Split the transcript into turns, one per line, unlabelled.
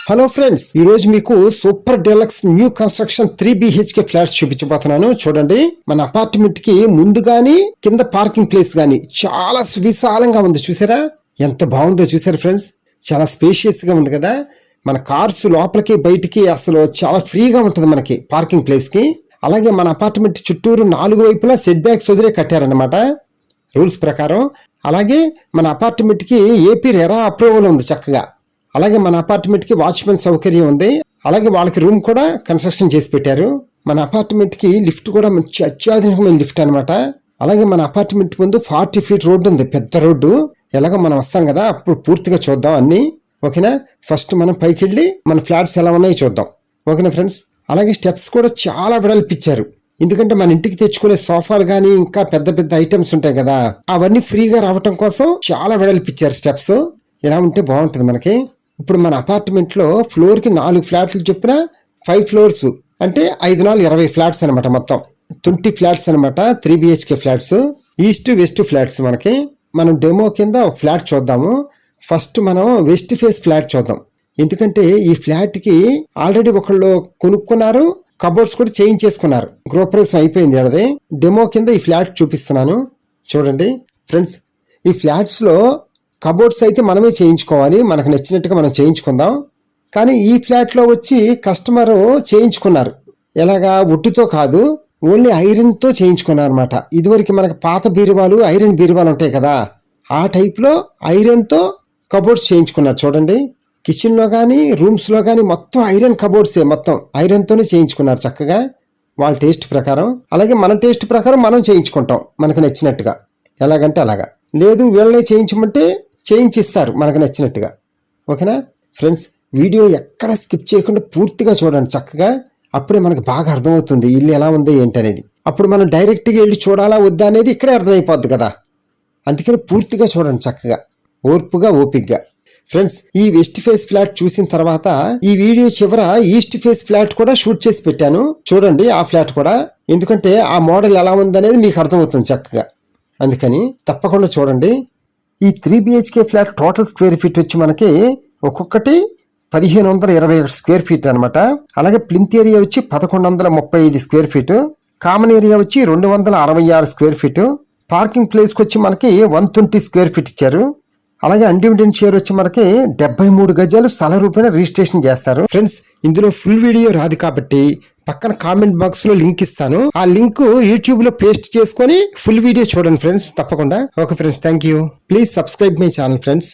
Hello friends, ఈ రోజు మీకు super deluxe new construction 3 BHK flats చూపించబోతున్నాను. చూడండి, మన అపార్ట్మెంట్ కి ముందు గాని కింద పార్కింగ్ ప్లేస్ గాని చాలా సువిశాలంగా ఉంది. చూసారా ఎంత బాగుందో? చూసారా ఫ్రెండ్స్, చాలా స్పేషియస్ గా ఉంది కదా. మన కార్స్ లోపలికి బయటికి అసలు చాలా ఫ్రీగా ఉంటుంది మనకి పార్కింగ్ ప్లేస్ కి. అలాగే మన అపార్ట్మెంట్ చుట్టూరు 4 వైపులా సెట్ బ్యాక్స్ వదిలే కట్టారనమాట రూల్స్ ప్రకారం. అలాగే మన అపార్ట్మెంట్ కి ఏపీ రెరా అప్రూవల్ ఉంది చక్కగా. అలాగే మన అపార్ట్మెంట్ కి వాచ్మెన్ సౌకర్యం ఉంది. అలాగే వాళ్ళకి రూమ్ కూడా కన్స్ట్రక్షన్ చేసి పెట్టారు. మన అపార్ట్మెంట్ కి లిఫ్ట్ కూడా మంచి అత్యాధునికమైన లిఫ్ట్ అనమాట. అలాగే మన అపార్ట్మెంట్ ముందు 40 feet రోడ్డు ఉంది, పెద్ద రోడ్డు. ఎలాగో మనం వస్తాం కదా, అప్పుడు పూర్తిగా చూద్దాం అన్ని. ఓకేనా? ఫస్ట్ మనం పైకి వెళ్ళి మన ఫ్లాట్స్ ఎలా ఉన్నాయో చూద్దాం. ఓకేనా ఫ్రెండ్స్? అలాగే స్టెప్స్ కూడా చాలా వెడల్పిచ్చారు. ఎందుకంటే మన ఇంటికి తెచ్చుకునే సోఫాలు గానీ ఇంకా పెద్ద పెద్ద ఐటమ్స్ ఉంటాయి కదా, అవన్నీ ఫ్రీగా రావటం కోసం చాలా వెడల్పిచ్చారు స్టెప్స్. ఇలా ఉంటే బాగుంటుంది మనకి. ఇప్పుడు మన అపార్ట్మెంట్ లో ఫ్లోర్ కి 4 ఫ్లాట్లు చొప్పున 5 floors, అంటే 5 4 20 ఫ్లాట్స్ అనమాట. మొత్తం 20 ఫ్లాట్స్ అనమాట. 3 BHK flats, east west flats. మనకి మనం డెమో కింద ఒక ఫ్లాట్ చూద్దాము. ఫస్ట్ మనం వెస్ట్ ఫేస్ ఫ్లాట్ చూద్దాం. ఎందుకంటే ఈ ఫ్లాట్ కి ఆల్రెడీ ఒకళ్ళు కొనుక్కున్నారు, కబోర్డ్స్ కూడా చేంజ్ చేసుకున్నారు. గృహప్రవేశం అయిపోయింది. అది డెమో కింద ఈ ఫ్లాట్ చూపిస్తున్నాను. చూడండి ఫ్రెండ్స్, ఈ ఫ్లాట్స్ లో కబోర్డ్స్ అయితే మనమే చేయించుకోవాలి, మనకు నచ్చినట్టుగా మనం చేయించుకుందాం. కానీ ఈ ఫ్లాట్లో వచ్చి కస్టమర్ చేయించుకున్నారు. ఎలాగా? వుడ్తో కాదు, ఓన్లీ ఐరన్తో చేయించుకున్నారు అనమాట. ఇదివరకు మనకు పాత బీరువాలు, ఐరన్ బీరువాలు ఉంటాయి కదా, ఆ టైప్లో ఐరన్తో కబోర్డ్స్ చేయించుకున్నారు. చూడండి, కిచెన్లో కానీ రూమ్స్లో కానీ మొత్తం ఐరన్ కబోర్డ్సే, మొత్తం ఐరన్తోనే చేయించుకున్నారు చక్కగా వాళ్ళ టేస్ట్ ప్రకారం. అలాగే మన టేస్ట్ ప్రకారం మనం చేయించుకుంటాం మనకు నచ్చినట్టుగా. ఎలాగంటే అలాగా. లేదు వీళ్ళనే చేయించమంటే చేయించిస్తారు మనకు నచ్చినట్టుగా. ఓకేనా ఫ్రెండ్స్? వీడియో ఎక్కడ స్కిప్ చేయకుండా పూర్తిగా చూడండి చక్కగా. అప్పుడే మనకు బాగా అర్థమవుతుంది ఇల్లు ఎలా ఉంది ఏంటనేది. అప్పుడు మనం డైరెక్ట్గా వెళ్ళి చూడాలా వద్దా అనేది ఇక్కడే అర్థమైపోద్ది కదా. అందుకని పూర్తిగా చూడండి చక్కగా, ఓర్పుగా ఓపిగ్గా. ఫ్రెండ్స్, ఈ వెస్ట్ ఫేస్ ఫ్లాట్ చూసిన తర్వాత ఈ వీడియో చివర ఈస్ట్ ఫేస్ ఫ్లాట్ కూడా షూట్ చేసి పెట్టాను. చూడండి ఆ ఫ్లాట్ కూడా, ఎందుకంటే ఆ మోడల్ ఎలా ఉందనేది మీకు అర్థమవుతుంది చక్కగా. అందుకని తప్పకుండా చూడండి. ఈ 3 BHK flat total square feet వచ్చి మనకి ఒక్కొక్కటి 1521 స్క్వేర్ ఫీట్ అనమాట. అలాగే ప్లింత్ ఏరియా వచ్చి 1135 స్క్వేర్ ఫీట్, కామన్ ఏరియా వచ్చి 266 స్క్వేర్ ఫీట్, పార్కింగ్ ప్లేస్కి వచ్చి మనకి 120 స్క్వేర్ ఫీట్ ఇచ్చారు. అలాగే అన్డివిడెంట్ షేర్ వచ్చి మనకి 73 గజాలు స్థల రూపాయన రిజిస్ట్రేషన్ చేస్తారు. ఫ్రెండ్స్, ఇందులో ఫుల్ వీడియో రాదు కాబట్టి పక్కన కామెంట్ బాక్స్ లో లింక్ ఇస్తాను. ఆ లింక్ యూట్యూబ్ లో పేస్ట్ చేసుకొని ఫుల్ వీడియో చూడండి ఫ్రెండ్స్ తప్పకుండా. Okay friends, thank you. Please subscribe my channel friends.